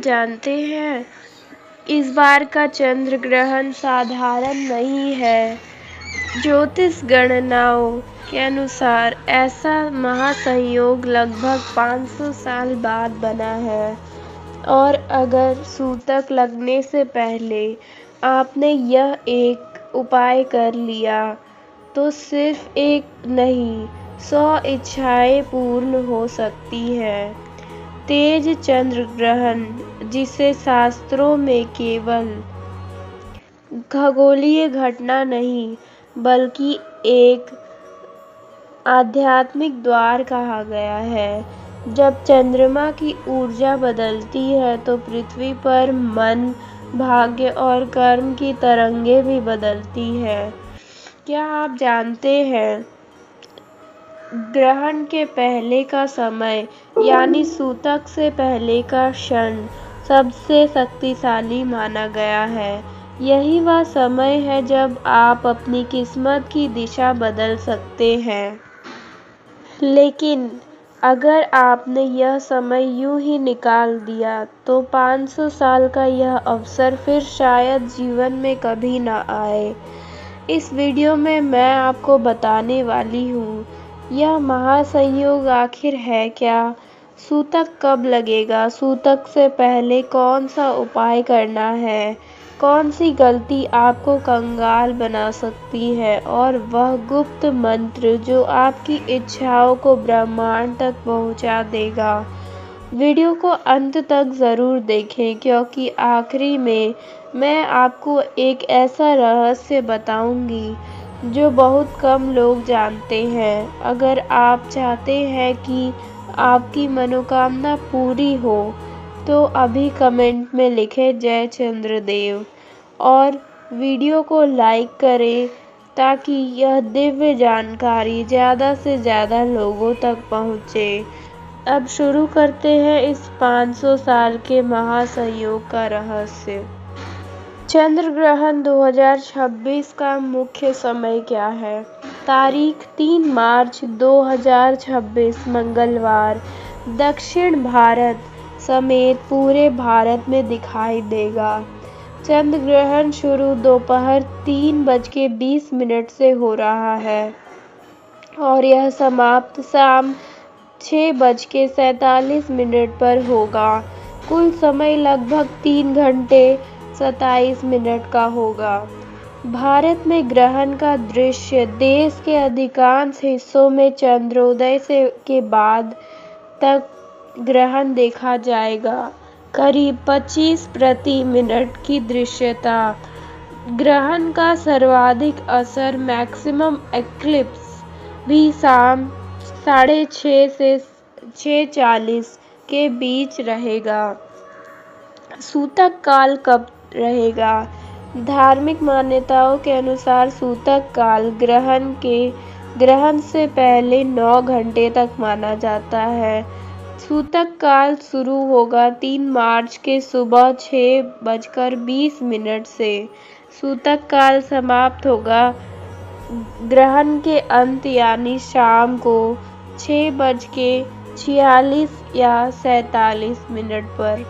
जानते हैं, इस बार का चंद्र ग्रहण साधारण नहीं है। ज्योतिष गणनाओं के अनुसार ऐसा महासंयोग लगभग 500 साल बाद बना है, और अगर सूतक लगने से पहले आपने यह एक उपाय कर लिया तो सिर्फ एक नहीं 100 इच्छाएं पूर्ण हो सकती हैं। तेज चंद्र ग्रहण, जिसे शास्त्रों में केवल खगोलीय घटना नहीं बल्कि एक आध्यात्मिक द्वार कहा गया है। जब चंद्रमा की ऊर्जा बदलती है तो पृथ्वी पर मन, भाग्य और कर्म की तरंगें भी बदलती हैं। क्या आप जानते हैं, ग्रहण के पहले का समय यानी सूतक से पहले का क्षण सबसे शक्तिशाली माना गया है। यही वह समय है जब आप अपनी किस्मत की दिशा बदल सकते हैं। लेकिन अगर आपने यह समय यूं ही निकाल दिया तो 500 साल का यह अवसर फिर शायद जीवन में कभी ना आए। इस वीडियो में मैं आपको बताने वाली हूँ, यह महासंयोग आखिर है क्या? सूतक कब लगेगा? सूतक से पहले कौन सा उपाय करना है? कौन सी गलती आपको कंगाल बना सकती है? और वह गुप्त मंत्र जो आपकी इच्छाओं को ब्रह्मांड तक पहुंचा देगा। वीडियो को अंत तक ज़रूर देखें, क्योंकि आखिरी में मैं आपको एक ऐसा रहस्य बताऊंगी जो बहुत कम लोग जानते हैं। अगर आप चाहते हैं कि आपकी मनोकामना पूरी हो तो अभी कमेंट में लिखें जय चंद्रदेव, और वीडियो को लाइक करें ताकि यह दिव्य जानकारी ज़्यादा से ज़्यादा लोगों तक पहुँचे। अब शुरू करते हैं इस 500 साल के महासंयोग का रहस्य। चंद्र ग्रहण 2026 का मुख्य समय क्या है? तारीख 3 मार्च 2026 मंगलवार दक्षिण भारत समेत पूरे भारत में दिखाई देगा। चंद्र ग्रहण शुरू दोपहर 3:20 से हो रहा है और यह समाप्त शाम 6:47 पर होगा। कुल समय लगभग 3 घंटे 27 मिनट का होगा। भारत में ग्रहण का दृश्य देश के अधिकांश हिस्सों में चंद्रोदय के बाद तक ग्रहण देखा जाएगा। करीब 25 प्रति मिनट की दृश्यता। ग्रहण का सर्वाधिक असर मैक्सिमम एक्लिप्स भी शाम 6:30 से 6:40 के बीच रहेगा। सूतक काल कब रहेगा? धार्मिक मान्यताओं के अनुसार सूतक काल ग्रहण से पहले 9 घंटे तक माना जाता है। सूतक काल शुरू होगा 3 मार्च के सुबह 6:20 से। सूतक काल समाप्त होगा ग्रहण के अंत यानी शाम को 6:46 या 47 पर।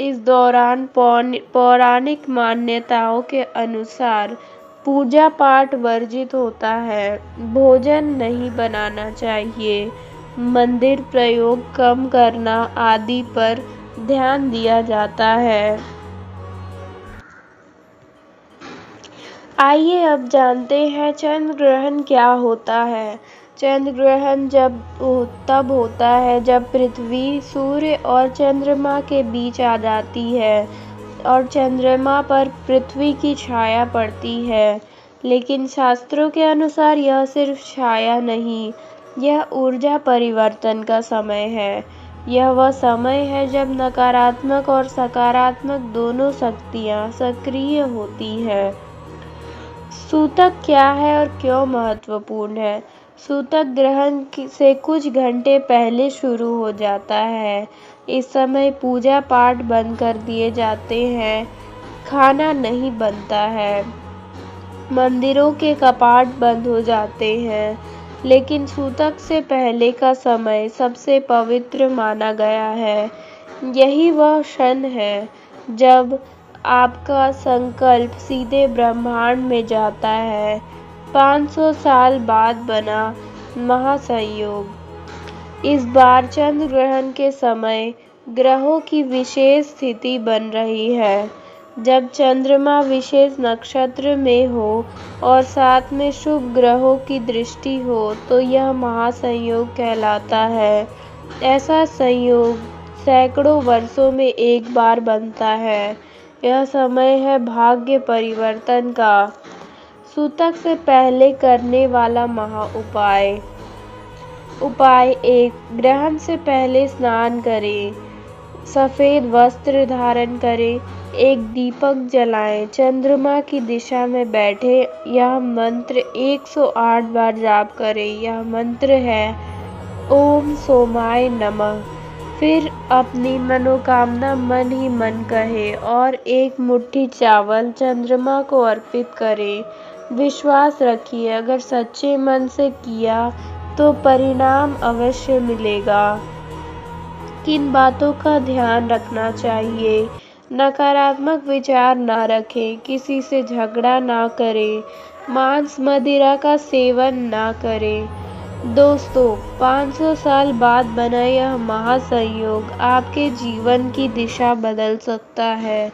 इस दौरान पौराणिक मान्यताओं के अनुसार पूजा पाठ वर्जित होता है, भोजन नहीं बनाना चाहिए, मंदिर प्रयोग कम करना आदि पर ध्यान दिया जाता है। आइए अब जानते हैं चंद्र ग्रहण क्या होता है। चंद्र ग्रहण तब होता है जब पृथ्वी सूर्य और चंद्रमा के बीच आ जाती है और चंद्रमा पर पृथ्वी की छाया पड़ती है। लेकिन शास्त्रों के अनुसार यह सिर्फ छाया नहीं, यह ऊर्जा परिवर्तन का समय है। यह वह समय है जब नकारात्मक और सकारात्मक दोनों शक्तियाँ सक्रिय होती हैं। सूतक क्या है और क्यों महत्वपूर्ण है? सूतक ग्रहण से कुछ घंटे पहले शुरू हो जाता है। इस समय पूजा पाठ बंद कर दिए जाते हैं, खाना नहीं बनता है, मंदिरों के कपाट बंद हो जाते हैं। लेकिन सूतक से पहले का समय सबसे पवित्र माना गया है। यही वह क्षण है जब आपका संकल्प सीधे ब्रह्मांड में जाता है। 500 साल बाद बना महासंयोग। इस बार चंद्र ग्रहण के समय ग्रहों की विशेष स्थिति बन रही है। जब चंद्रमा विशेष नक्षत्र में हो और साथ में शुभ ग्रहों की दृष्टि हो तो यह महासंयोग कहलाता है। ऐसा संयोग सैकड़ों वर्षों में एक बार बनता है। यह समय है भाग्य परिवर्तन का। सूतक से पहले करने वाला महा उपाय। उपाय 1। ग्रहण से पहले स्नान करें, सफेद वस्त्र धारण करें, एक दीपक जलाएं, चंद्रमा की दिशा में बैठे, यह मंत्र 108 बार जाप करें। यह मंत्र है ओम सोमाय नमः। फिर अपनी मनोकामना मन ही मन कहे और एक मुट्ठी चावल चंद्रमा को अर्पित करें। विश्वास रखिए, अगर सच्चे मन से किया तो परिणाम अवश्य मिलेगा। किन बातों का ध्यान रखना चाहिए? नकारात्मक विचार ना रखें, किसी से झगड़ा ना करें, मांस मदिरा का सेवन ना करें। दोस्तों, 500 साल बाद बना यह महासंयोग आपके जीवन की दिशा बदल सकता है।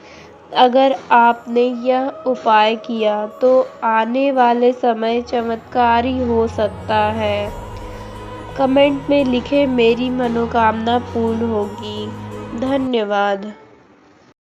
अगर आपने यह उपाय किया तो आने वाले समय चमत्कारी हो सकता है। कमेंट में लिखें मेरी मनोकामना पूर्ण होगी। धन्यवाद।